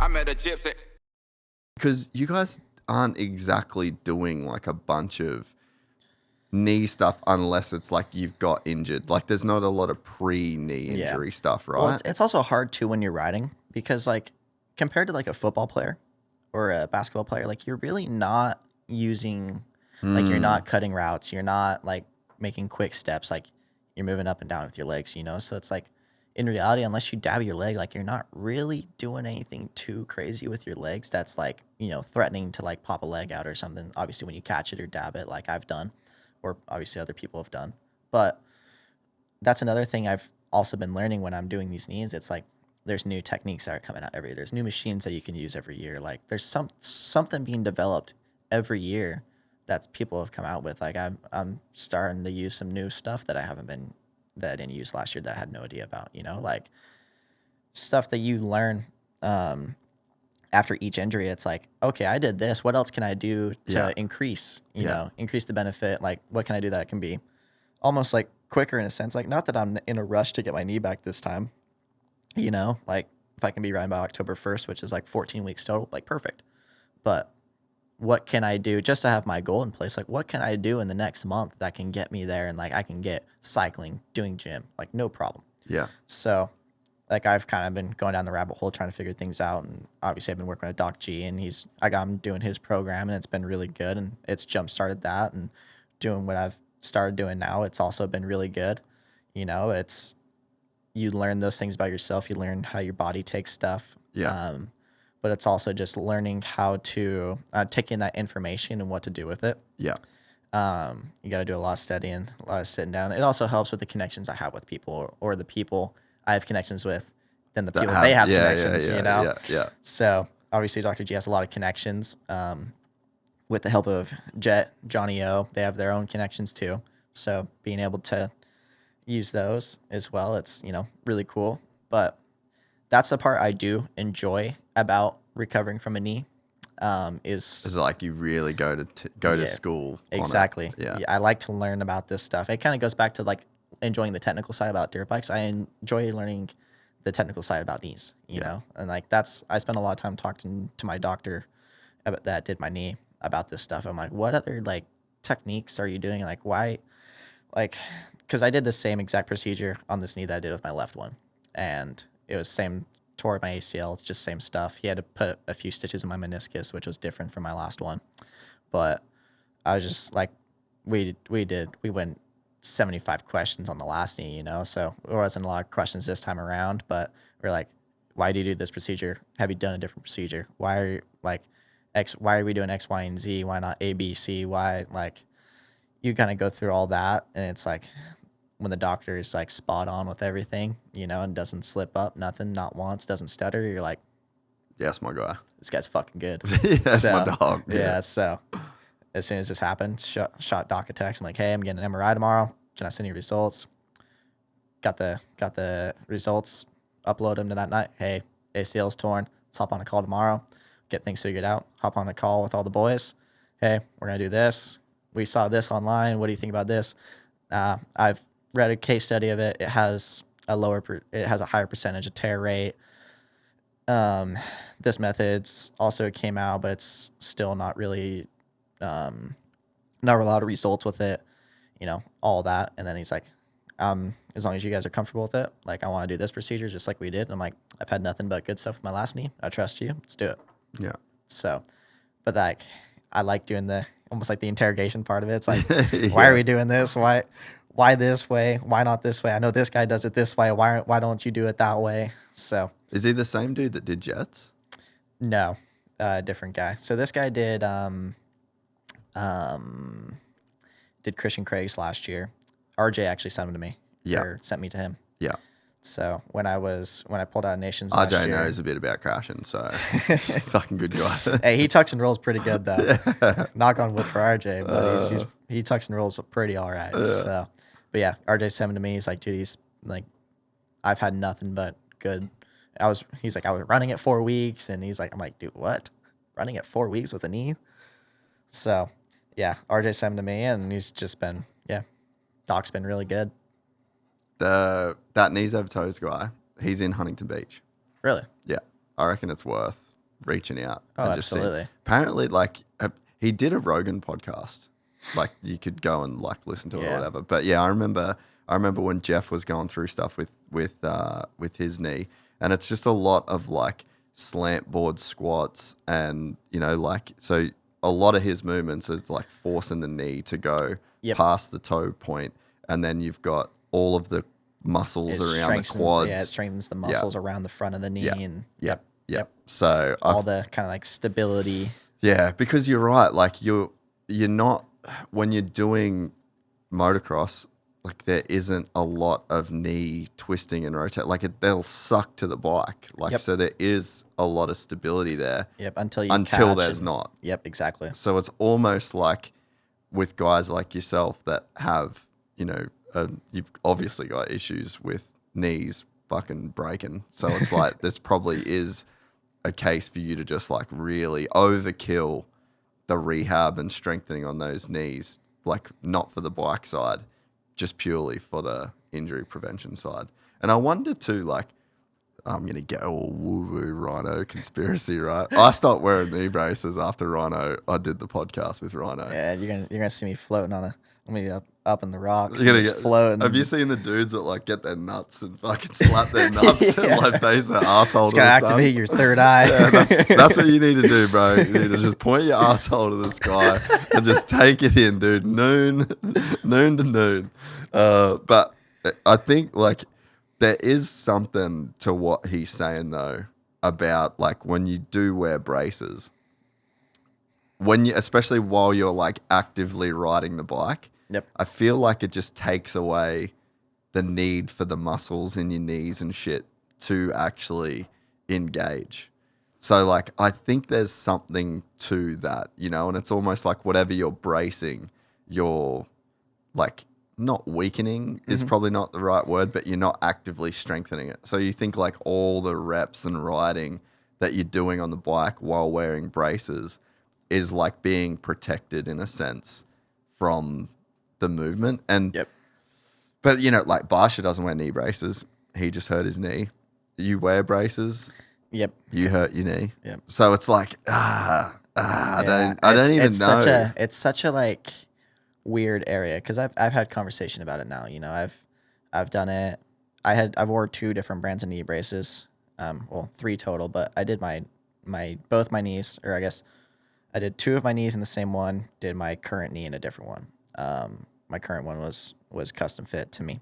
I met a gypsy. Because you guys aren't exactly doing like a bunch of knee stuff unless it's like you've got injured. Like there's not a lot of pre-knee injury stuff, right? Well, it's also hard too when you're riding because like compared to like a football player or a basketball player, like you're really not using, like you're not cutting routes. You're not like making quick steps. Like you're moving up and down with your legs, you know? So it's like in reality, unless you dab your leg, like you're not really doing anything too crazy with your legs. That's like, you know, threatening to like pop a leg out or something. Obviously when you catch it or dab it, like I've done, or obviously other people have done. But that's another thing I've also been learning when I'm doing these knees. It's like there's new techniques that are coming out every year. There's new machines that you can use every year. Like there's something being developed every year that people have come out with. Like I'm starting to use some new stuff that I didn't use last year that I had no idea about. You know, like stuff that you learn after each injury. It's like, okay, I did this. What else can I do to increase the benefit? Like what can I do that can be almost like quicker in a sense? Like not that I'm in a rush to get my knee back this time, you know, like if I can be riding by October 1st, which is like 14 weeks total, like perfect. But what can I do just to have my goal in place? Like what can I do in the next month that can get me there? And like I can get cycling, doing gym, like no problem. Yeah. So like I've kind of been going down the rabbit hole trying to figure things out. And obviously I've been working with Doc G and I got him doing his program and it's been really good. And it's jump started that and doing what I've started doing now. It's also been really good. You know, you learn those things about yourself. You learn how your body takes stuff. Yeah. But it's also just learning how to take in that information and what to do with it. Yeah. You got to do a lot of studying, a lot of sitting down. It also helps with the connections I have with people or the people I have connections with than the people they have connections, you know? Yeah. So obviously Dr. G has a lot of connections with the help of Jet, Johnny O. They have their own connections too. So being able to use those as well, it's, you know, really cool. But that's the part I do enjoy about recovering from a knee. Is it's like you really go to school. Exactly. Yeah. I like to learn about this stuff. It kind of goes back to like enjoying the technical side about dirt bikes. I enjoy learning the technical side about knees, you know? And like I spent a lot of time talking to my doctor that did my knee about this stuff. I'm like, what other like techniques are you doing? Like why, like, cause I did the same exact procedure on this knee that I did with my left one. And it was same tore my ACL. It's just same stuff. He had to put a few stitches in my meniscus, which was different from my last one. But I was just like, we went 75 questions on the last knee, you know? So there wasn't a lot of questions this time around, but we're like, why do you do this procedure? Have you done a different procedure? Why are you like why are we doing X, Y, and Z? Why not A, B, C? Why, like, you kind of go through all that. And it's like, when the doctor is like spot on with everything, you know, and doesn't slip up, nothing, not once, doesn't stutter, you're like, yes, my guy. This guy's fucking good. That's my dog. Yeah. So as soon as this happened, shot Doc a text. I'm like, hey, I'm getting an MRI tomorrow. Can I send you results? Got the results, upload them to that night. Hey, ACL's torn. Let's hop on a call tomorrow. Get things figured out. Hop on a call with all the boys. Hey, we're going to do this. We saw this online. What do you think about this? I've read a case study of it. It has a higher percentage of tear rate. This method's also came out, but it's still not really, not a lot of results with it, you know, all that. And then he's like, as long as you guys are comfortable with it, like I want to do this procedure just like we did. And I'm like, I've had nothing but good stuff with my last knee. I trust you. Let's do it. Yeah. So, but like, I like doing almost like the interrogation part of it. It's like, why are we doing this? Why this way? Why not this way? I know this guy does it this way. Why don't you do it that way? So is he the same dude that did Jets? No, different guy. So this guy did Christian Craig's last year. RJ actually sent him to me. Yeah. Or sent me to him. Yeah. So when I pulled out Nations last RJ year, knows a bit about crashing, so fucking good guy. Hey, he tucks and rolls pretty good though. Yeah. Knock on wood for RJ, but he tucks and rolls pretty all right. So, but yeah, RJ sent him to me. He's like, dude, he's like, I've had nothing but good. He's like, I was running at 4 weeks, and he's like, I'm like, dude, what? Running at 4 weeks with a knee? So yeah, RJ sent him to me, and he's just been, Doc's been really good. That knees over toes guy, he's in Huntington Beach. Really? Yeah. I reckon it's worth reaching out. Oh, and just seeing. absolutely. Apparently, like he did a Rogan podcast. Like you could go and like listen to it or whatever. But yeah, I remember when Jeff was going through stuff with his knee, and it's just a lot of like slant board squats, and like so a lot of his movements is like forcing the knee to go past the toe point, and then you've got all of the muscles around the quads. Yeah, it strengthens the muscles around the front of the knee. And Yep. So all the kind of like stability. Yeah, because you're right. Like you're not, when you're doing motocross, like there isn't a lot of knee twisting and rotate. Like they'll suck to the bike. Like so there is a lot of stability there. Yep. Until there's not. Yep. Exactly. So it's almost like with guys like yourself that have, you've obviously got issues with knees fucking breaking. So it's like this probably is a case for you to just like really overkill the rehab and strengthening on those knees, like not for the bike side, just purely for the injury prevention side. And I wonder too, like, I'm going to get all woo-woo Rhino conspiracy, right? I stopped wearing knee braces after Rhino. I did the podcast with Rhino. Yeah, you're gonna see me floating on up in the rocks. You're gonna floating. Have you seen the dudes that like get their nuts and fucking slap their nuts and like base their asshole It's to the gotta sun? activate your third eye. Yeah, that's what you need to do, bro. You need to just point your asshole to the sky and just take it in, dude. Noon to noon. But I think like there is something to what he's saying though about like when you do wear braces, especially while you're like actively riding the bike. Yep. I feel like it just takes away the need for the muscles in your knees and shit to actually engage. So like I think there's something to that, and it's almost like whatever you're bracing, you're like not weakening is probably not the right word, but you're not actively strengthening it. So you think like all the reps and riding that you're doing on the bike while wearing braces is like being protected in a sense from the movement. And but like Barsha doesn't wear knee braces. He just hurt his knee. You wear braces. Yep. You hurt your knee. Yep. So it's like I don't even know. It's such a like weird area because I've had conversation about it now. I've done it. I've wore 2 different brands of knee braces. Well, 3 total, but I did both my knees, or I guess I did 2 of my knees in the same one. Did my current knee in a different one. My current one was custom fit to me.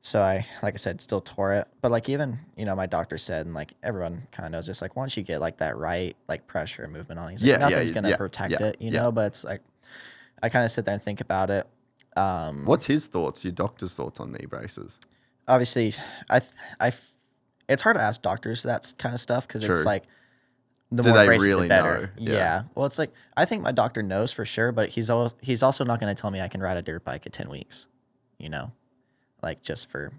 So like I said, still tore it. But like even, my doctor said, and like everyone kind of knows this, like once you get like that right, like pressure and movement on it, he's like, nothing's going to protect it, know, but it's like, I kind of sit there and think about it. What's his thoughts, your doctor's thoughts on knee braces? Obviously, it's hard to ask doctors that kind of stuff because it's like, the more braces, the better. Yeah. Well, it's like, I think my doctor knows for sure, but he's also not going to tell me I can ride a dirt bike at 10 weeks, like just for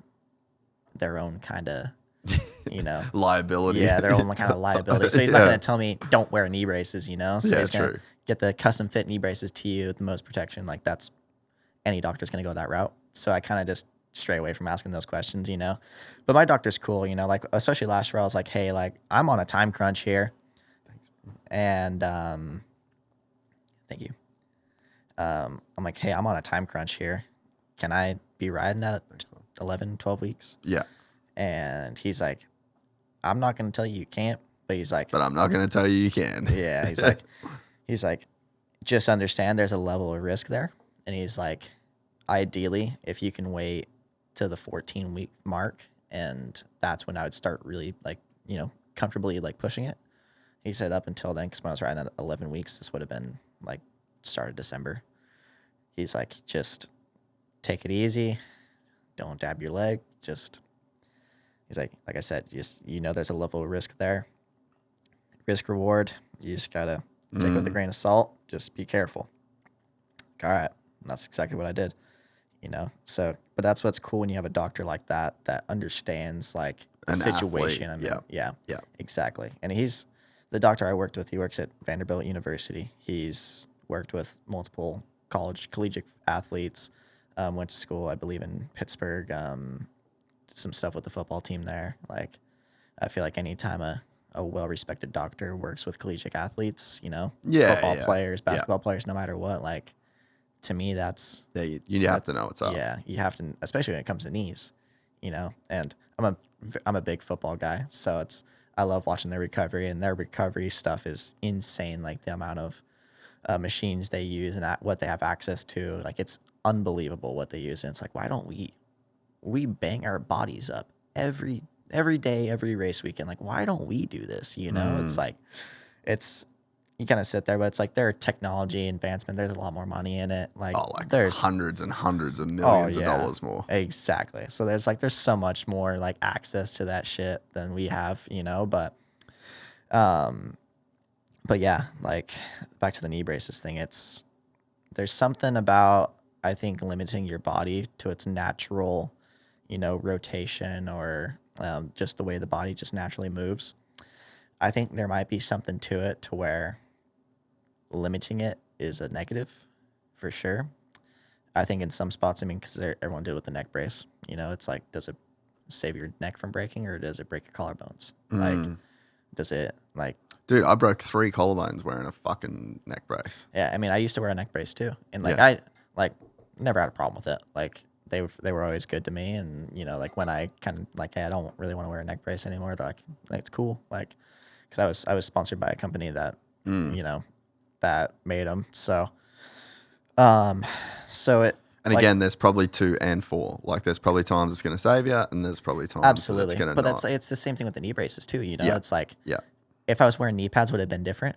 their own kind of, liability. Yeah, their own kind of liability. So he's not going to tell me don't wear knee braces, So he's going to get the custom fit knee braces to you with the most protection. Like that's, any doctor's going to go that route. So I kind of just stray away from asking those questions, But my doctor's cool, like especially last year I was like, hey, like I'm on a time crunch here. And thank you. I'm like, hey, I'm on a time crunch here. Can I be riding at 11, 12 weeks? Yeah. And he's like, I'm not going to tell you can't, but he's like, but I'm not going to tell you can. Yeah. He's like, just understand there's a level of risk there. And he's like, ideally, if you can wait to the 14-week mark, and that's when I would start really like, comfortably like pushing it. He said up until then, because when I was riding at 11 weeks, this would have been like start of December. He's like, just take it easy. Don't dab your leg. He's like I said, just, there's a level of risk there. Risk reward. You just got to take it with a grain of salt. Just be careful. All right. And that's exactly what I did, So, but that's what's cool when you have a doctor like that understands like the situation. Athlete. Yeah, exactly. And he's the doctor I worked with. He works at Vanderbilt University. He's worked with multiple collegiate athletes. Went to school, I believe, in Pittsburgh. Some stuff with the football team there. Like, I feel like anytime a well-respected doctor works with collegiate athletes, Yeah, football yeah, players, basketball players, no matter what, like, to me, that's yeah. You have to know what's up. yeah, you have to, especially when it comes to knees, and I'm a big football guy, so I love watching their recovery, and their recovery stuff is insane. Like the amount of machines they use and what they have access to, like it's unbelievable what they use. And it's like, why don't we bang our bodies up every day, every race weekend? Like, why don't we do this? It's like, you kind of sit there, but it's like their technology advancement, there's a lot more money in it. Like, there's hundreds and hundreds of millions of dollars more. Exactly. So there's so much more like access to that shit than we have, but yeah, like back to the knee braces thing, there's something about, I think, limiting your body to its natural, rotation or just the way the body just naturally moves. I think there might be something to it to where limiting it is a negative for sure. I think in some spots, because everyone did with the neck brace, it's like, does it save your neck from breaking or does it break your collarbones? Like, does it like... Dude, I broke 3 collarbones wearing a fucking neck brace. Yeah, I used to wear a neck brace too. And I never had a problem with it. Like they were always good to me. And, like when I kind of like, hey, I don't really want to wear a neck brace anymore. They're like, it's cool. Like, because I was sponsored by a company that, that made them. So, And again, there's probably 2 and 4. Like, there's probably times it's going to save you, and there's probably times absolutely. it's going to but not. It's the same thing with the knee braces too. Yeah. It's like, yeah. If I was wearing knee pads, would it have been different,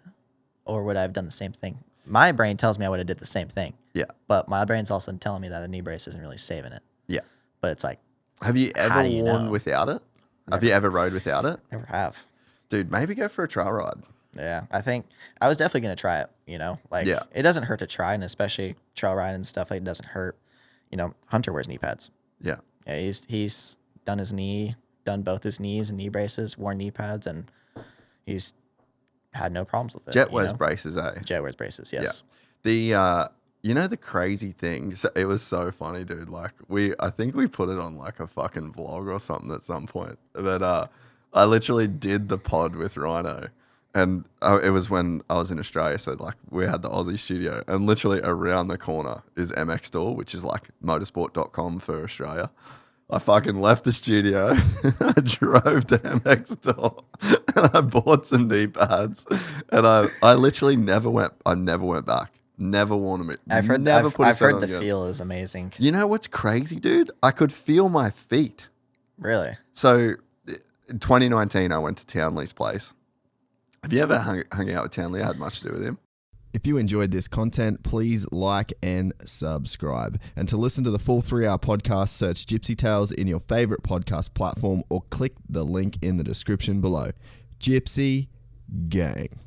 or would I have done the same thing? My brain tells me I would have did the same thing. Yeah. But my brain's also telling me that the knee brace isn't really saving it. Yeah. But it's like, have you ever worn without it? Have you ever rode without it? Never have. Dude, maybe go for a trail ride. Yeah, I think I was definitely going to try it, it doesn't hurt to try, and especially trail ride and stuff, like it doesn't hurt. Hunter wears knee pads. Yeah. Yeah, he's done both his knees and knee braces, worn knee pads, and he's had no problems with it. Jet wears braces, eh? Jet wears braces, yes. Yeah. The crazy thing, so it was so funny, dude. Like I think we put it on like a fucking vlog or something at some point. But I literally did the pod with Rhino. And it was when I was in Australia, so like we had the Aussie studio, and literally around the corner is MX Store, which is like motorsport.com for Australia. I fucking left the studio, I drove to MX Store, and I bought some knee pads, and I literally never went back. Never worn them. I've heard the feel is amazing. You know what's crazy, dude? I could feel my feet. Really? So in 2019, I went to Townley's place. Have you ever hung out with Townley? I had much to do with him. If you enjoyed this content, please like and subscribe. And to listen to the full 3-hour podcast, search Gypsy Tales in your favorite podcast platform or click the link in the description below. Gypsy Gang.